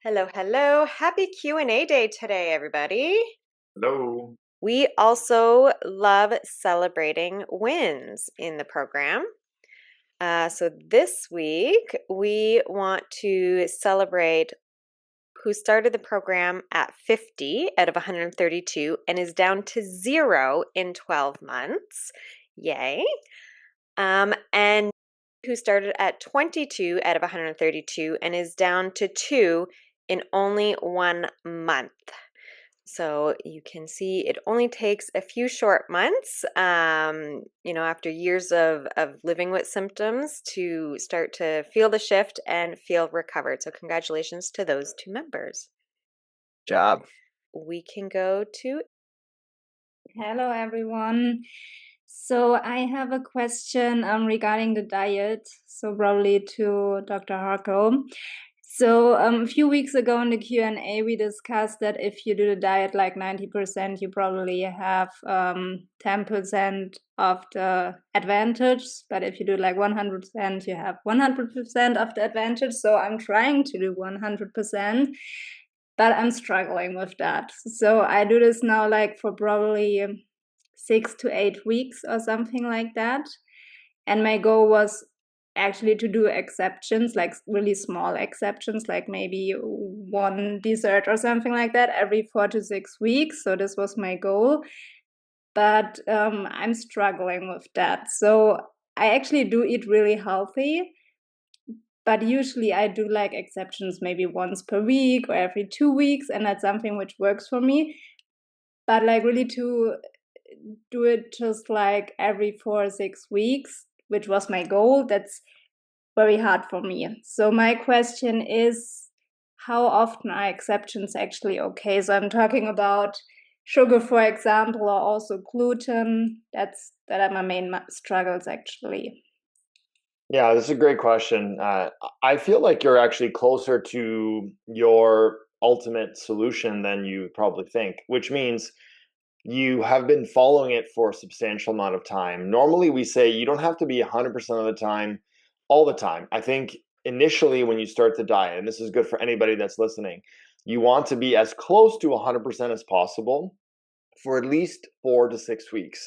Hello, hello. Happy Q&A day today, everybody. Hello. We also love celebrating wins in the program. So this week, we want to celebrate who started the program at 50 out of 132 and is down to 0 in 12 months. Yay. And who started at 22 out of 132 and is down to 2 in only 1 month. So you can see it only takes a few short months, after years of living with symptoms to start to feel the shift and feel recovered. So congratulations to those two members. Job. We can go to. Hello, everyone. So I have a question regarding the diet. So probably to Dr. Harko. So a few weeks ago in the Q&A, we discussed that if you do the diet like 90%, you probably have 10% of the advantage. But if you do like 100%, you have 100% of the advantage. So I'm trying to do 100%, but I'm struggling with that. So I do this now like for probably 6 to 8 weeks or something like that. And my goal was actually to do exceptions, like really small exceptions, like maybe one dessert or something like that every 4 to 6 weeks. So this was my goal. But I'm struggling with that. So I actually do eat really healthy. But usually I do like exceptions maybe once per week or every 2 weeks. And that's something which works for me. But like really to do it just like every 4 or 6 weeks, which was my goal, that's very hard for me. So my question is, how often are exceptions actually okay? So I'm talking about sugar, for example, or also gluten. That are my main struggles actually. Yeah, this is a great question. I feel like you're actually closer to your ultimate solution than you probably think, which means you have been following it for a substantial amount of time. Normally, we say you don't have to be 100% of the time, all the time. I think initially, when you start the diet, and this is good for anybody that's listening, you want to be as close to 100% as possible for at least 4 to 6 weeks.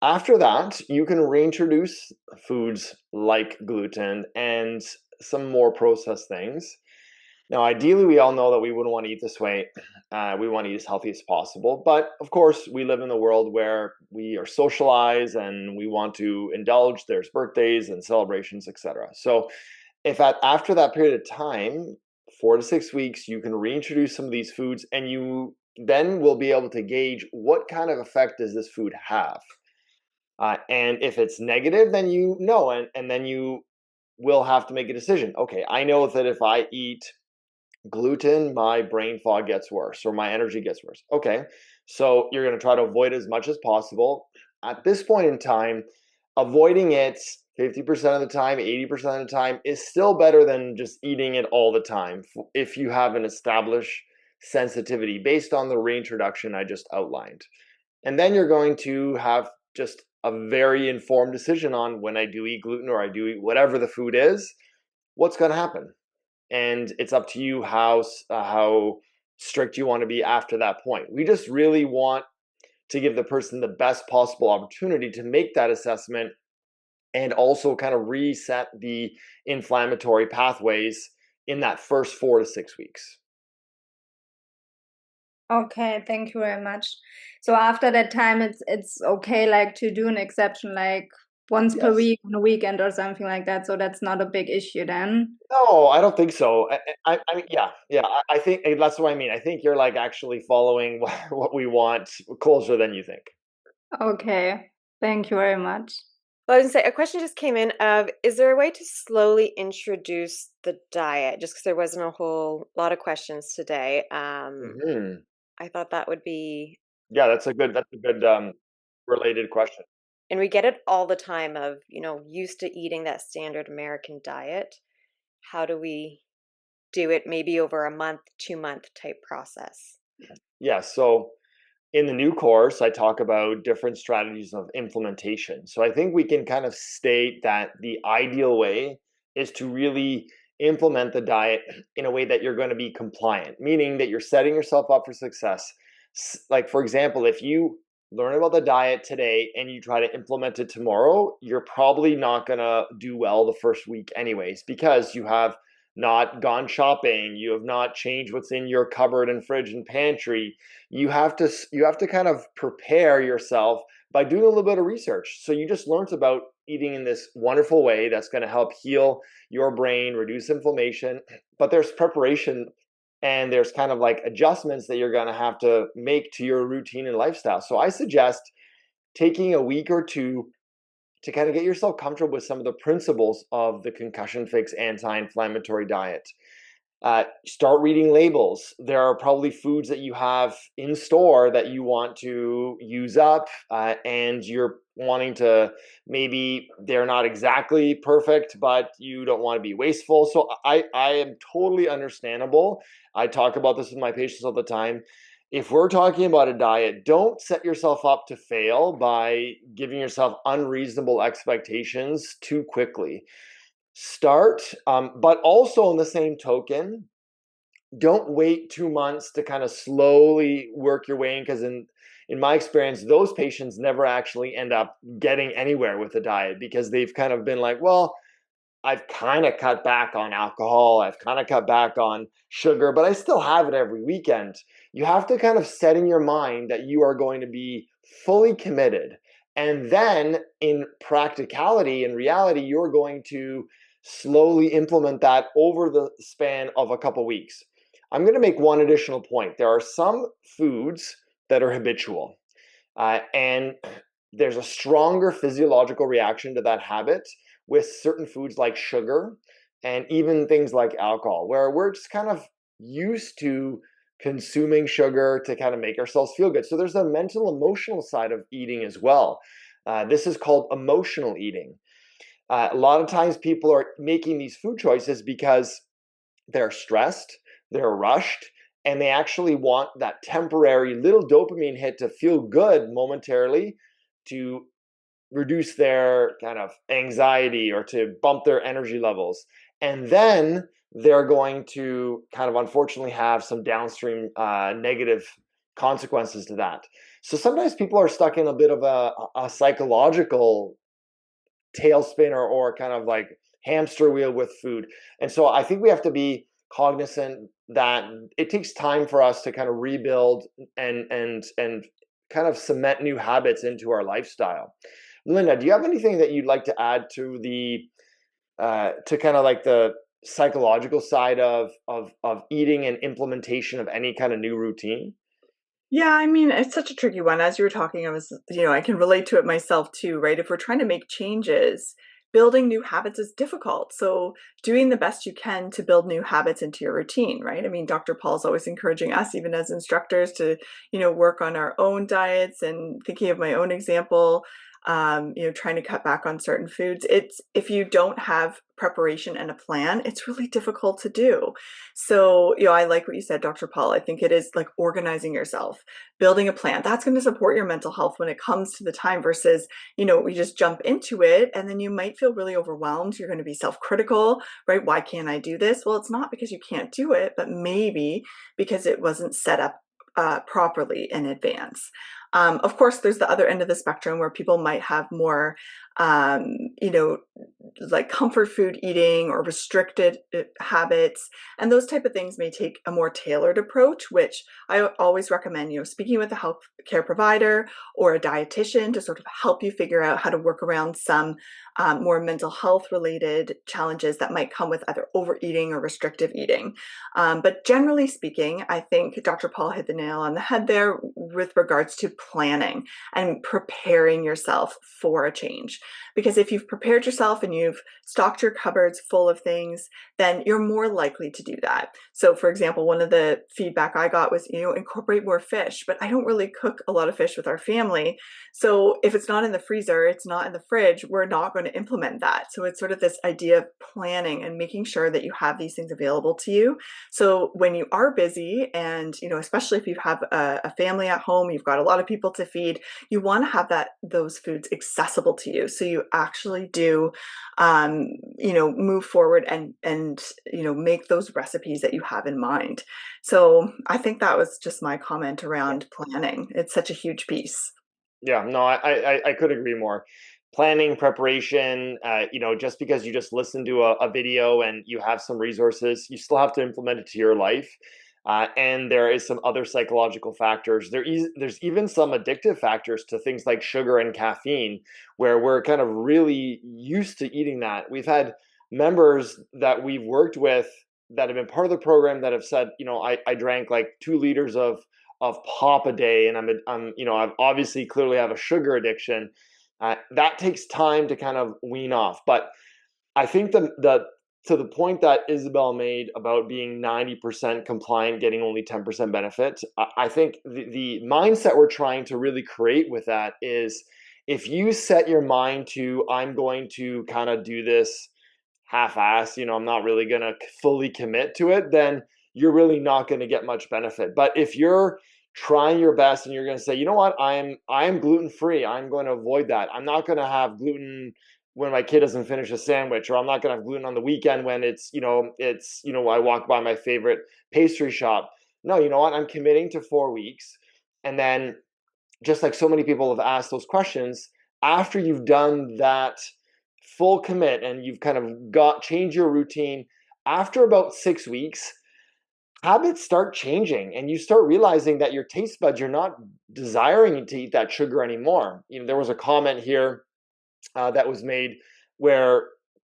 After that, you can reintroduce foods like gluten and some more processed things. Now, ideally, we all know that we wouldn't want to eat this way. We want to eat as healthy as possible. But of course, we live in a world where we are socialized and we want to indulge. There's birthdays and celebrations, etc. So, if after that period of time, 4 to 6 weeks, you can reintroduce some of these foods, and you then will be able to gauge what kind of effect does this food have. And if it's negative, then you know, and then you will have to make a decision. Okay, I know that if I eat gluten, my brain fog gets worse or my energy gets worse. Okay, so you're going to try to avoid as much as possible. At this point in time, avoiding it 50% of the time, 80% of the time is still better than just eating it all the time if you have an established sensitivity based on the reintroduction I just outlined. And then you're going to have just a very informed decision on when I do eat gluten or I do eat whatever the food is, what's going to happen. And it's up to you how strict you want to be after that point. We just really want to give the person the best possible opportunity to make that assessment and also kind of reset the inflammatory pathways in that first 4 to 6 weeks. Okay, thank you very much. So after that time, it's okay, like to do an exception, like once per Yes. week on a weekend or something like that. So that's not a big issue then. No, I don't think so. I mean, yeah. I think that's what I mean. I think you're like actually following what we want closer than you think. Okay, thank you very much. Well, I was gonna say, a question just came in of, is there a way to slowly introduce the diet? Just because there wasn't a whole lot of questions today. Hmm. I thought that would be, Yeah, that's a good related question. and we get it all the time of, used to eating that standard American diet. How do we do it maybe over a month, 2 month type process? Yeah, so in the new course, I talk about different strategies of implementation. So I think we can kind of state that the ideal way is to really implement the diet in a way that you're going to be compliant, meaning that you're setting yourself up for success. Like, for example, if you learn about the diet today and you try to implement it tomorrow, you're probably not going to do well the first week anyways, because you have not gone shopping, you have not changed what's in your cupboard and fridge and pantry. You have to kind of prepare yourself by doing a little bit of research. So you just learned about eating in this wonderful way that's going to help heal your brain, reduce inflammation, but there's preparation and there's kind of like adjustments that you're going to have to make to your routine and lifestyle. So I suggest taking a week or two to kind of get yourself comfortable with some of the principles of the concussion fix anti-inflammatory diet. Start reading labels. There are probably foods that you have in store that you want to use up, and you're wanting to, maybe they're not exactly perfect, but you don't want to be wasteful. So I am totally understandable. I talk about this with my patients all the time. If we're talking about a diet, don't set yourself up to fail by giving yourself unreasonable expectations too quickly. Start, but also in the same token, don't wait 2 months to kind of slowly work your way in, because in my experience, those patients never actually end up getting anywhere with the diet, because they've kind of been like, well, I've kind of cut back on alcohol, I've kind of cut back on sugar, but I still have it every weekend. You have to kind of set in your mind that you are going to be fully committed. And then in practicality, in reality, you're going to slowly implement that over the span of a couple weeks. I'm going to make one additional point. There are some foods that are habitual, and there's a stronger physiological reaction to that habit with certain foods like sugar and even things like alcohol, where we're just kind of used to consuming sugar to kind of make ourselves feel good. So there's a mental, emotional side of eating as well. This is called emotional eating. A lot of times people are making these food choices because they're stressed, they're rushed, and they actually want that temporary little dopamine hit to feel good momentarily, to reduce their kind of anxiety or to bump their energy levels. And then they're going to kind of unfortunately have some downstream negative consequences to that. So sometimes people are stuck in a bit of a psychological tailspin, or kind of like hamster wheel with food. And so I think we have to be cognizant that it takes time for us to kind of rebuild and kind of cement new habits into our lifestyle. Linda, do you have anything that you'd like to add to the to kind of like the psychological side of eating and implementation of any kind of new routine? Yeah, I mean, it's such a tricky one. As you were talking, I can relate to it myself too, right? If we're trying to make changes, building new habits is difficult. So, doing the best you can to build new habits into your routine, right? I mean, Dr. Paul's always encouraging us, even as instructors, to, work on our own diets, and thinking of my own example, trying to cut back on certain foods. It's if you don't have preparation and a plan, it's really difficult to do. So, I like what you said, Dr. Paul. I think it is like organizing yourself, building a plan. That's going to support your mental health when it comes to the time versus, we just jump into it and then you might feel really overwhelmed. You're going to be self-critical, right? Why can't I do this? Well, it's not because you can't do it, but maybe because it wasn't set up properly in advance. Of course, there's the other end of the spectrum where people might have more, um, you know, like comfort food eating or restricted habits, and those type of things may take a more tailored approach, which I always recommend, speaking with a health care provider or a dietitian to sort of help you figure out how to work around some more mental health related challenges that might come with either overeating or restrictive eating. But generally speaking, I think Dr. Paul hit the nail on the head there with regards to planning and preparing yourself for a change. Because if you've prepared yourself and you've stocked your cupboards full of things, then you're more likely to do that. So for example, one of the feedback I got was, incorporate more fish, but I don't really cook a lot of fish with our family. So if it's not in the freezer, it's not in the fridge, we're not going to implement that. So it's sort of this idea of planning and making sure that you have these things available to you. So when you are busy and, especially if you have a family at home, you've got a lot of people to feed, you want to have those foods accessible to you. so you actually do, move forward and make those recipes that you have in mind. So I think that was just my comment around planning. It's such a huge piece. Yeah, no, I could agree more. Planning, preparation, just because you just listen to a video and you have some resources, you still have to implement it to your life. And there is some other psychological factors. There's even some addictive factors to things like sugar and caffeine, where we're kind of really used to eating that. We've had members that we've worked with that have been part of the program that have said, I drank like 2 liters of pop a day, and I've obviously clearly have a sugar addiction. That takes time to kind of wean off. But I think the to the point that Isabel made about being 90% compliant, getting only 10% benefit, I think the mindset we're trying to really create with that is, if you set your mind to, I'm going to kind of do this half-ass, I'm not really going to fully commit to it, then you're really not going to get much benefit. But if you're trying your best and you're going to say, you know what, I'm gluten-free, I'm going to avoid that. I'm not going to have gluten when my kid doesn't finish a sandwich, or I'm not going to have gluten on the weekend when I walk by my favorite pastry shop. No, you know what? I'm committing to 4 weeks. And then, just like so many people have asked those questions, after you've done that full commit and you've kind of changed your routine, after about 6 weeks, habits start changing and you start realizing that your taste buds, you're not desiring to eat that sugar anymore. There was a comment here that was made where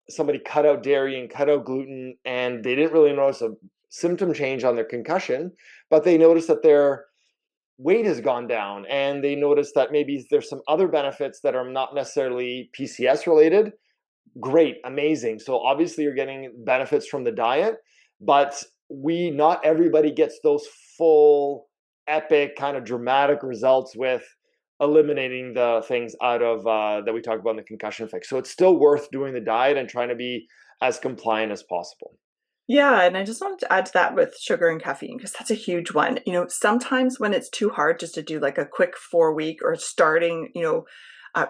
somebody cut out dairy and cut out gluten, and they didn't really notice a symptom change on their concussion, but they noticed that their weight has gone down, and they noticed that maybe there's some other benefits that are not necessarily PCS related. Great, amazing. So obviously you're getting benefits from the diet, but not everybody gets those full, epic, kind of dramatic results with eliminating the things out of that we talked about in the concussion fix. So it's still worth doing the diet and trying to be as compliant as possible. Yeah, and I just wanted to add to that with sugar and caffeine, because that's a huge one. Sometimes when it's too hard just to do like a quick 4 week or starting,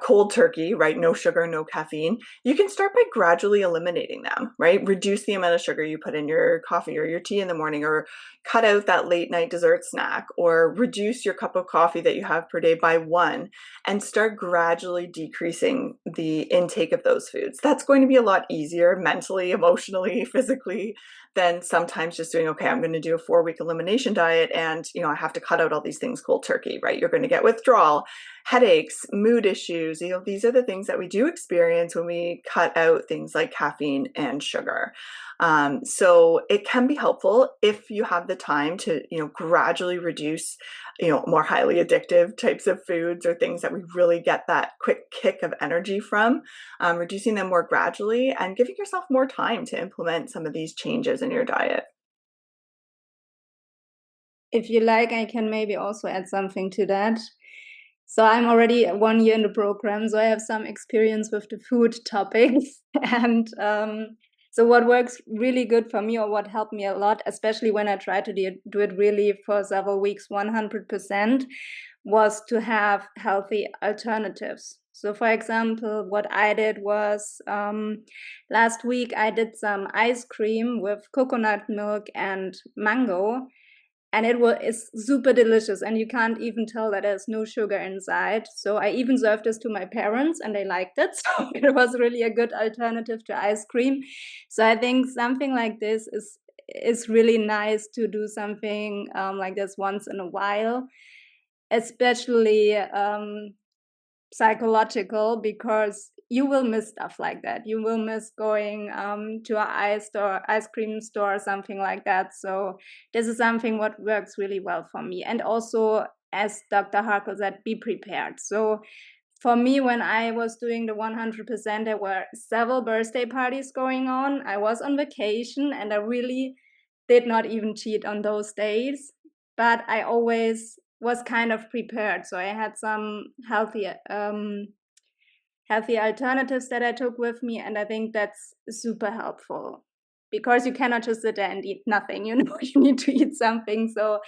cold turkey, right? No sugar, no caffeine. You can start by gradually eliminating them, right? Reduce the amount of sugar you put in your coffee or your tea in the morning, or cut out that late night dessert snack, or reduce your cup of coffee that you have per day by 1, and start gradually decreasing the intake of those foods. That's going to be a lot easier mentally, emotionally, physically, than sometimes just doing, okay, I'm going to do a 4 week elimination diet and, I have to cut out all these things cold turkey, right? You're going to get withdrawal, headaches, mood issues. These are the things that we do experience when we cut out things like caffeine and sugar. So it can be helpful if you have the time to, gradually reduce, more highly addictive types of foods or things that we really get that quick kick of energy from, reducing them more gradually and giving yourself more time to implement some of these changes in your diet. If you like, I can maybe also add something to that. So I'm already 1 year in the program, so I have some experience with the food topics. And so what works really good for me, or what helped me a lot, especially when I tried to do it really for several weeks, 100%, was to have healthy alternatives. So for example, what I did was last week I did some ice cream with coconut milk and mango. And it's super delicious, and you can't even tell that there's no sugar inside. So I even served this to my parents, and they liked it. So it was really a good alternative to ice cream. So I think something like this is really nice to do something like this once in a while, especially psychological, because you will miss stuff like that. You will miss going to an ice cream store, or something like that. So this is something what works really well for me. And also, as Dr. Harkle said, be prepared. So for me, when I was doing the 100%, there were several birthday parties going on. I was on vacation, and I really did not even cheat on those days. But I always was kind of prepared. So I had some healthy alternatives that I took with me, and I think that's super helpful, because you cannot just sit there and eat nothing. You need to eat something. So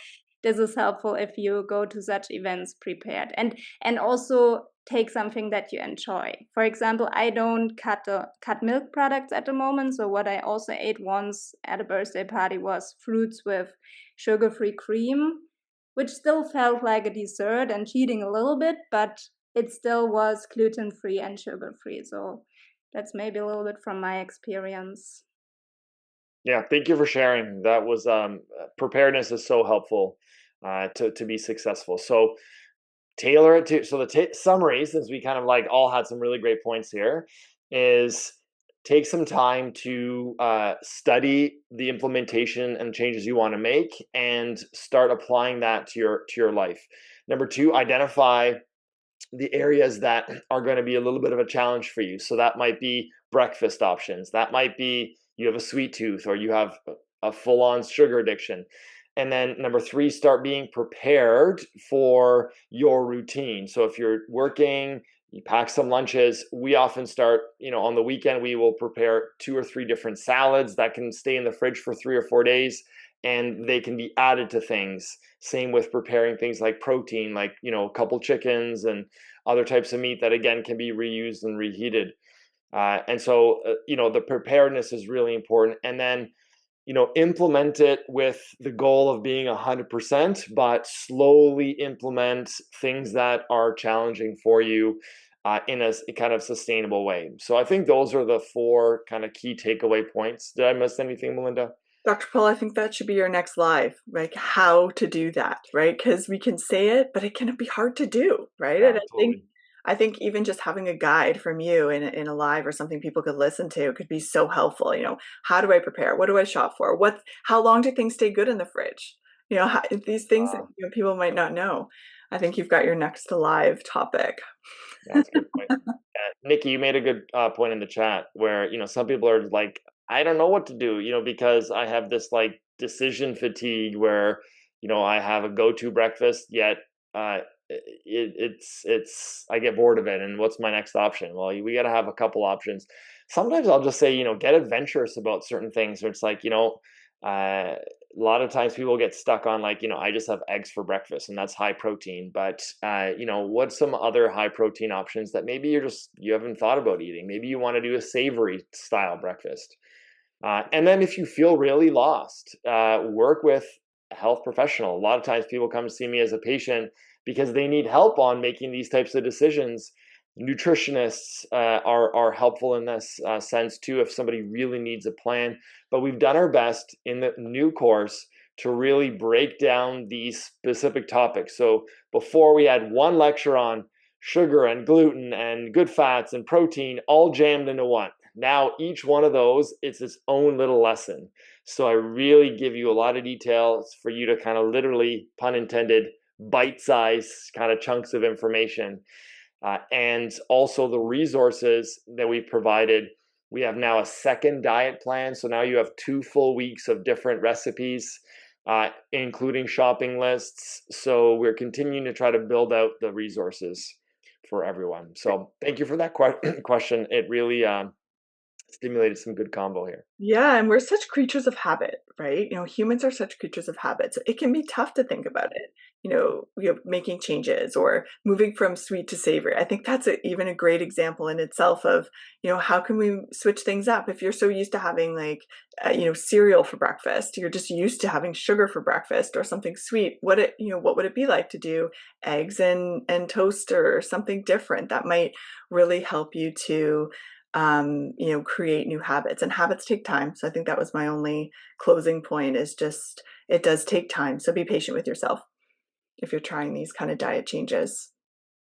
this is helpful if you go to such events prepared, and also take something that you enjoy. For example, I don't cut milk products at the moment. So what I also ate once at a birthday party was fruits with sugar-free cream, which still felt like a dessert and cheating a little bit, but it still was gluten-free and sugar-free. So that's maybe a little bit from my experience. Yeah, thank you for sharing. That was preparedness is so helpful to be successful. So tailor it to, so the summary, since we kind of like all had some really great points here, is take some time to study the implementation and changes you want to make and start applying that to your life. Number two, identify the areas that are going to be a little bit of a challenge for you. So that might be breakfast options. That might be you have a sweet tooth or you have a full-on sugar addiction. And then number three, start being prepared for your routine. So if you're working, you pack some lunches. We often start, on the weekend, we will prepare 2 or 3 different salads that can stay in the fridge for 3 or 4 days, and they can be added to things. Same with preparing things like protein, like, a couple chickens and other types of meat that again can be reused and reheated. And so, the preparedness is really important. And then, implement it with the goal of being 100%, but slowly implement things that are challenging for you in a kind of sustainable way. So I think those are the 4 kind of key takeaway points. Did I miss anything, Melinda? Dr. Paul, I think that should be your next live, like how to do that, right? Because we can say it, but it can be hard to do, right? And Yeah, totally. I think even just having a guide from you in a live or something people could listen to could be so helpful. How do I prepare? What do I shop for? How long do things stay good in the fridge? These things that people might not know. I think you've got your next live topic. Yeah, that's a good point. Nikki, you made a good point in the chat where, some people are like, I don't know what to do, because I have this like decision fatigue where, I have a go-to breakfast, yet I get bored of it. And what's my next option? Well, we got to have a couple options. Sometimes I'll just say, get adventurous about certain things where it's like, a lot of times people get stuck on like, I just have eggs for breakfast and that's high protein. But, what's some other high protein options that maybe you haven't thought about eating? Maybe you want to do a savory style breakfast. And then if you feel really lost, work with a health professional. A lot of times people come to see me as a patient because they need help on making these types of decisions. Nutritionists are helpful in this sense too, if somebody really needs a plan. But we've done our best in the new course to really break down these specific topics. So before we had one lecture on sugar and gluten and good fats and protein all jammed into one. Now each one of those is its own little lesson. So I really give you a lot of details for you to kind of literally, pun intended, bite-sized kind of chunks of information. And also the resources that we've provided. We have now a second diet plan. So now you have 2 full weeks of different recipes, including shopping lists. So we're continuing to try to build out the resources for everyone. So thank you for that question. It really stimulated some good combo here. Yeah, and we're such creatures of habit, right? Humans are such creatures of habit. So it can be tough to think about it, making changes or moving from sweet to savory. I think that's even a great example in itself of, how can we switch things up? If you're so used to having like, cereal for breakfast, you're just used to having sugar for breakfast or something sweet. What would it be like to do eggs and toast or something different that might really help you to create new habits, and habits take time. So I think that was my only closing point is just, it does take time. So be patient with yourself if you're trying these kind of diet changes.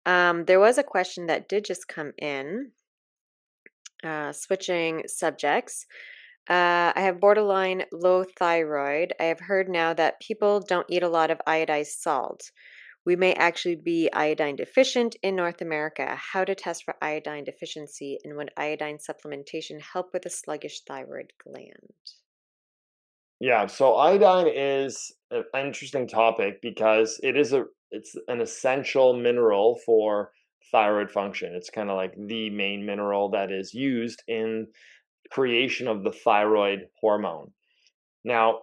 There was a question that did just come in, switching subjects. I have borderline low thyroid. I have heard now that people don't eat a lot of iodized salt. We may actually be iodine deficient in North America. How to test for iodine deficiency, and would iodine supplementation help with a sluggish thyroid gland? Yeah, so iodine is an interesting topic because it's an essential mineral for thyroid function. It's kind of like the main mineral that is used in creation of the thyroid hormone. Now,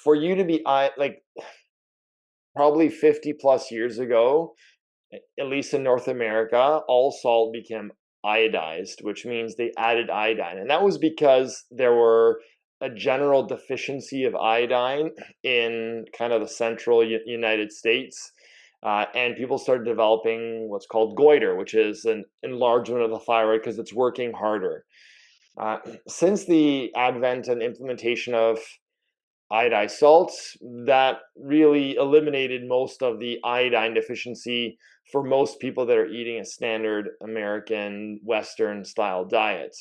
for you to be like probably 50 plus years ago, at least in North America, all salt became iodized, which means they added iodine. And that was because there were a general deficiency of iodine in kind of the central United States. And people started developing what's called goiter, which is an enlargement of the thyroid because it's working harder. Since the advent and implementation of iodized salts, that really eliminated most of the iodine deficiency for most people that are eating a standard American Western style diet.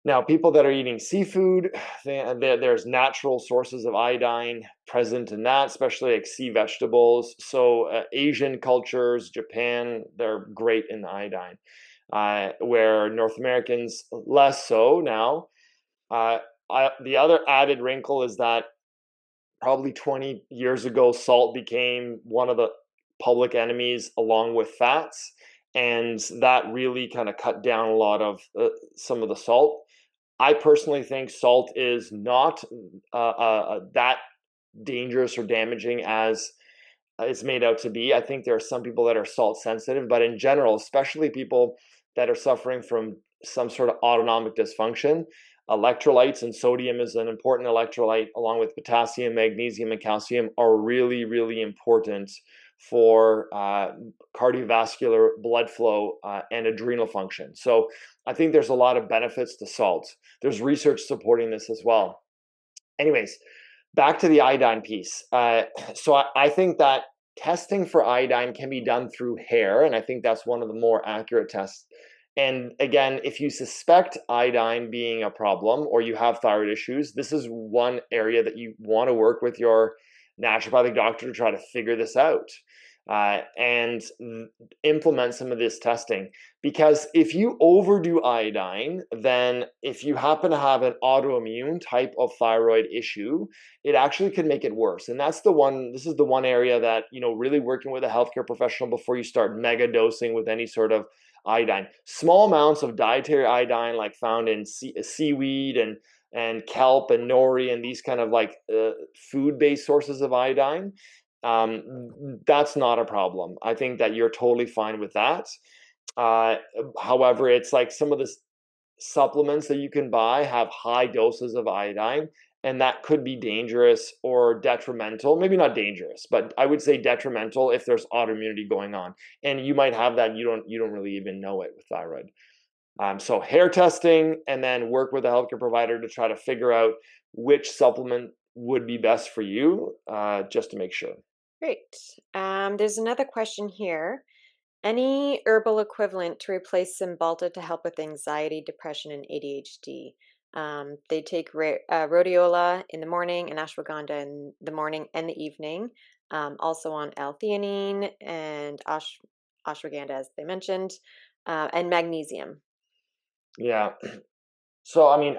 Now, people that are eating seafood, there's natural sources of iodine present in that, especially like sea vegetables. So Asian cultures, Japan, they're great in iodine, where North Americans less so now. The other added wrinkle is that probably 20 years ago, salt became one of the public enemies along with fats. And that really kind of cut down a lot of some of the salt. I personally think salt is not that dangerous or damaging as it's made out to be. I think there are some people that are salt sensitive, but in general, especially people that are suffering from some sort of autonomic dysfunction, electrolytes, and sodium is an important electrolyte, along with potassium, magnesium, and calcium, are really, really important for cardiovascular blood flow and adrenal function. So I think there's a lot of benefits to salt. There's research supporting this as well. Anyways, back to the iodine piece. So I think that testing for iodine can be done through hair, and I think that's one of the more accurate tests. And again, if you suspect iodine being a problem or you have thyroid issues, this is one area that you want to work with your naturopathic doctor to try to figure this out and implement some of this testing. Because if you overdo iodine, then if you happen to have an autoimmune type of thyroid issue, it actually could make it worse. And this is the one area that, really working with a healthcare professional before you start mega dosing with any sort of iodine. Small amounts of dietary iodine, like found in seaweed and kelp and nori and these kind of like food-based sources of iodine, that's not a problem. I think that you're totally fine with that. However, it's like some of the supplements that you can buy have high doses of iodine, and that could be dangerous or detrimental. Maybe not dangerous, but I would say detrimental if there's autoimmunity going on, and you might have that. You don't really even know it with thyroid. So hair testing, and then work with a healthcare provider to try to figure out which supplement would be best for you, just to make sure. Great. There's another question here. Any herbal equivalent to replace Cymbalta to help with anxiety, depression, and ADHD? They take rhodiola in the morning and ashwagandha in the morning and the evening. Also on L-theanine and ashwagandha, as they mentioned, and magnesium. Yeah. So, I mean,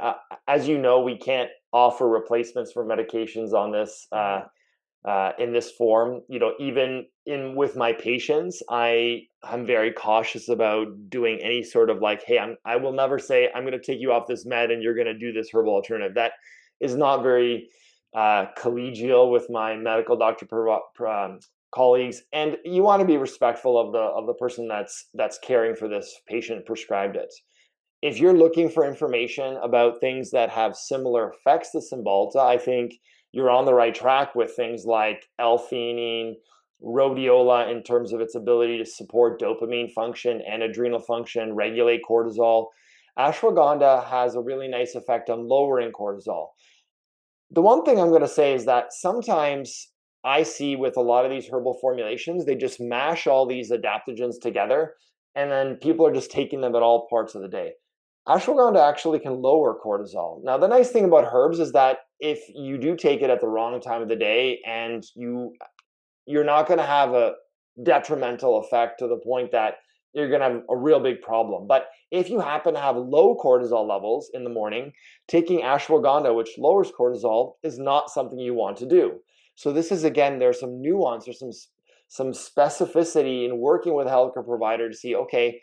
as you know, we can't offer replacements for medications on this in this form. Even with my patients, I'm very cautious about doing any sort of like, hey, I will never say I'm going to take you off this med and you're going to do this herbal alternative. That is not very collegial with my medical doctor colleagues, and you want to be respectful of the person that's caring for this patient prescribed it. If you're looking for information about things that have similar effects to Cymbalta, I think you're on the right track with things like L-theanine, rhodiola in terms of its ability to support dopamine function and adrenal function, regulate cortisol. Ashwagandha has a really nice effect on lowering cortisol. The one thing I'm going to say is that sometimes I see with a lot of these herbal formulations, they just mash all these adaptogens together, and then people are just taking them at all parts of the day. Ashwagandha actually can lower cortisol. Now, the nice thing about herbs is that if you do take it at the wrong time of the day, and you're not going to have a detrimental effect to the point that you're going to have a real big problem. But if you happen to have low cortisol levels in the morning, taking ashwagandha, which lowers cortisol, is not something you want to do. So this is, again, there's some nuance, there's some specificity in working with a healthcare provider to see, okay,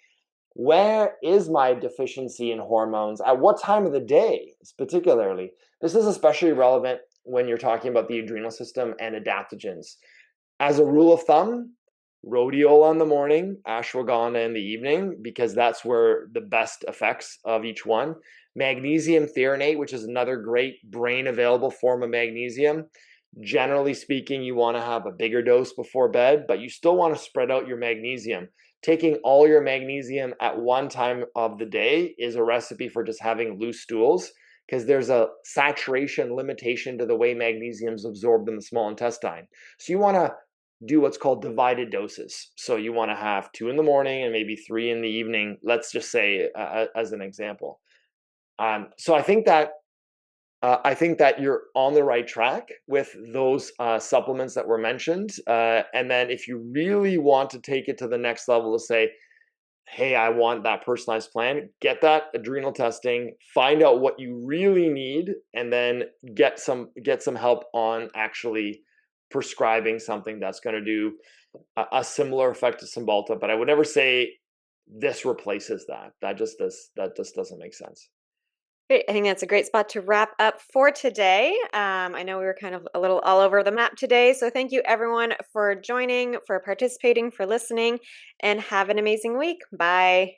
where is my deficiency in hormones? At what time of the day, particularly? This is especially relevant when you're talking about the adrenal system and adaptogens. As a rule of thumb, rhodiola in the morning, ashwagandha in the evening, because that's where the best effects of each one. Magnesium threonate, which is another great brain available form of magnesium. Generally speaking, you want to have a bigger dose before bed, but you still want to spread out your magnesium. Taking all your magnesium at one time of the day is a recipe for just having loose stools, because there's a saturation limitation to the way magnesium is absorbed in the small intestine. So you want to do what's called divided doses. So you want to have 2 in the morning and maybe 3 in the evening, let's just say, as an example. So I think that you're on the right track with those supplements that were mentioned. And then if you really want to take it to the next level to say, hey, I want that personalized plan, get that adrenal testing, find out what you really need, and then get some help on actually prescribing something that's going to do a similar effect to Cymbalta. But I would never say this replaces that. That just doesn't make sense. Great. I think that's a great spot to wrap up for today. I know we were kind of a little all over the map today. So thank you everyone for joining, for participating, for listening, and have an amazing week. Bye.